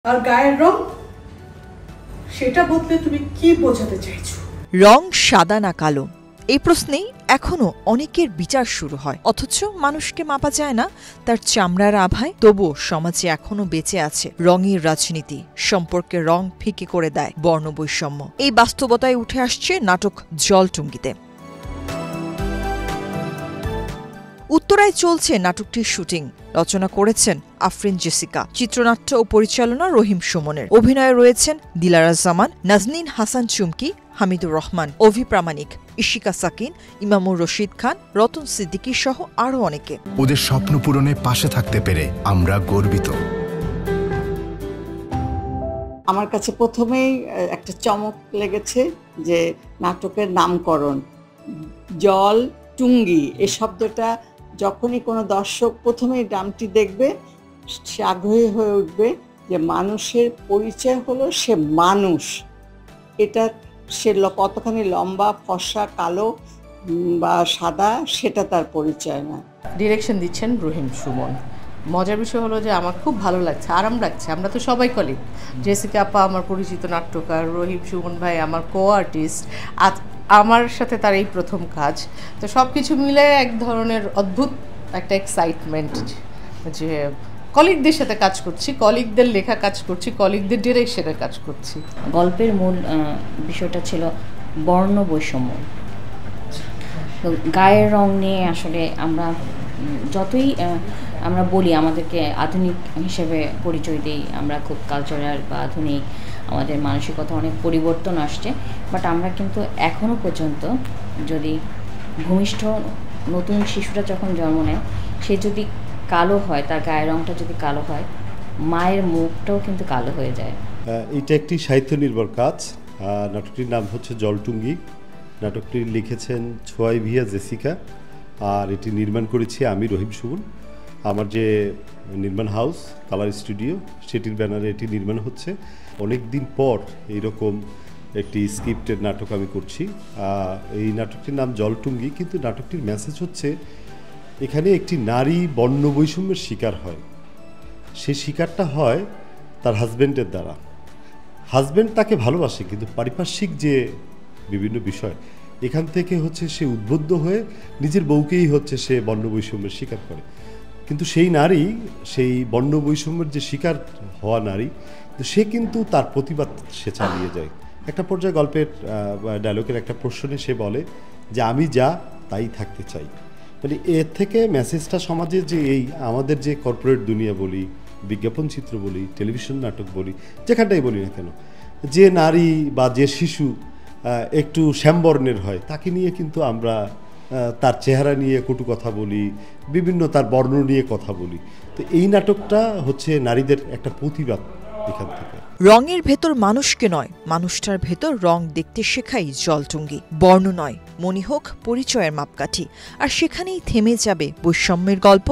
আর গায়ের রং সেটা বদলে তুমি কি বোঝাতে চাইছো? রং সাদা না কালো, এই প্রশ্নেই এখনো অনেকের বিচার শুরু হয়। অথচ মানুষকে মাপা যায় না তার চামড়ার আভায়। তবুও সমাজে এখনো বেঁচে আছে রঙের রাজনীতি, সম্পর্কে রং ফিকে করে দেয় বর্ণবৈষম্য। এই বাস্তবতায় উঠে আসছে নাটক জলটুঙ্গিতে। উত্তরায় চলছে নাটকটির শুটিং। রচনা করেছেন আফরিন জেসিকা, চিত্রনাট্য ও পরিচালনা রহিম সুমনের। অভিনয়ে রয়েছেন দিলারা জামান, নাজনীন হাসান চুমকি, হামিদুর রহমান, অভি প্রামাণিক, ইশিকা সাকিন, ইমামুর রশিদ খান, রতন সিদ্দিকী সহ আরো অনেকে। ওদের স্বপ্ন পূরণে পাশে থাকতে পেরে আমরা গর্বিত। আমার কাছে প্রথমেই একটা চমক লেগেছে যে নাটকের নামকরণ জল টুঙ্গি, এই শব্দটা যখনই কোনো দর্শক প্রথমেই নামটি দেখবে সে আগ্রহী হয়ে উঠবে যে মানুষের পরিচয় হলো সে মানুষ। এটা সে কতখানি লম্বা, ফর্সা, কালো বা সাদা সেটা তার পরিচয় না। ডিরেকশন দিচ্ছেন রহিম সুমন। মজার বিষয় হলো যে আমার খুব ভালো লাগছে, আরাম লাগছে। আমরা তো সবাই কলিগ। জেসিকা আপা আমার পরিচিত নাট্যকার, রহিম সুমন ভাই আমার কো আর্টিস্ট, আমার সাথে তার এই প্রথম কাজ। তো সব কিছু মিলে এক ধরনের অদ্ভুত একটা এক্সাইটমেন্ট যে কলিগদের সাথে কাজ করছি, কলিগদের লেখা কাজ করছি, কলিগদের ডিরেকশনের কাজ করছি। গল্পের মূল বিষয়টা ছিল বর্ণ বৈষম্য। তো গায়ের রং নিয়ে আসলে আমরা যতই আমরা বলি আমাদেরকে আধুনিক হিসেবে পরিচয় দিই, আমরা খুব কালচারাল বা আধুনিক, আমাদের মানসিকতা অনেক পরিবর্তন আসছে, বাট আমরা কিন্তু এখনও পর্যন্ত যদি ভূমিষ্ঠ নতুন শিশুরা যখন জন্ম নেয় সে যদি কালো হয়, তার গায়ের রংটা যদি কালো হয়, মায়ের মুখটাও কিন্তু কালো হয়ে যায়। এটা একটি সাহিত্য নির্ভর কাজ। নাটকটির নাম হচ্ছে জলটুঙ্গি। নাটকটি লিখেছেন ছোয়াই ভিয়া জেসিকা, আর এটি নির্মাণ করেছি আমি রহিম সুমন। আমার যে নির্মাণ হাউস কালার স্টুডিও, সেটির ব্যানারে এটি নির্মাণ হচ্ছে। অনেক দিন পর এইরকম একটি স্ক্রিপ্টের নাটক আমি করছি। এই নাটকটির নাম জলটুঙ্গি, কিন্তু নাটকটির মেসেজ হচ্ছে এখানে একটি নারী বর্ণ বৈষম্যের শিকার হয়। সে শিকারটা হয় তার হাজব্যান্ডের দ্বারা। হাজব্যান্ড তাকে ভালোবাসে, কিন্তু পারিপার্শ্বিক যে বিভিন্ন বিষয়, এখান থেকে হচ্ছে সে উদ্বুদ্ধ হয়ে নিজের বউকেই হচ্ছে সে বর্ণ বৈষম্যের শিকার করে। কিন্তু সেই নারী, সেই বর্ণ বৈষম্যের যে শিকার হওয়া নারী, সে কিন্তু তার প্রতিবাদ সে চালিয়ে যায়। একটা পর্যায়ে গল্পের ডায়লগের একটা প্রশ্নে সে বলে যে আমি যা তাই থাকতে চাই। মানে এর থেকে মেসেজটা সমাজে যে এই আমাদের যে কর্পোরেট দুনিয়া বলি, বিজ্ঞাপন চিত্র বলি, টেলিভিশন নাটক বলি, যেখানটাই বলি না কেন, যে নারী বা যে শিশু একটু শ্যামবর্ণের হয় তাকে নিয়ে কিন্তু আমরা তার চেহারা নিয়ে কটু কথা বলি, বিভিন্ন তার বর্ণ নিয়ে কথা বলি। তো এই নাটকটা হচ্ছে নারীদের একটা প্রতিবাদ এখান থেকে। রঙের ভেতর মানুষকে নয়, মানুষটার ভেতর রং দেখতে শেখাই জলটুঙ্গি। বর্ণ নয়, মনি হোক পরিচয়ের মাপকাঠি। আর সেখানেই থেমে যাবে বৈষম্যের গল্প।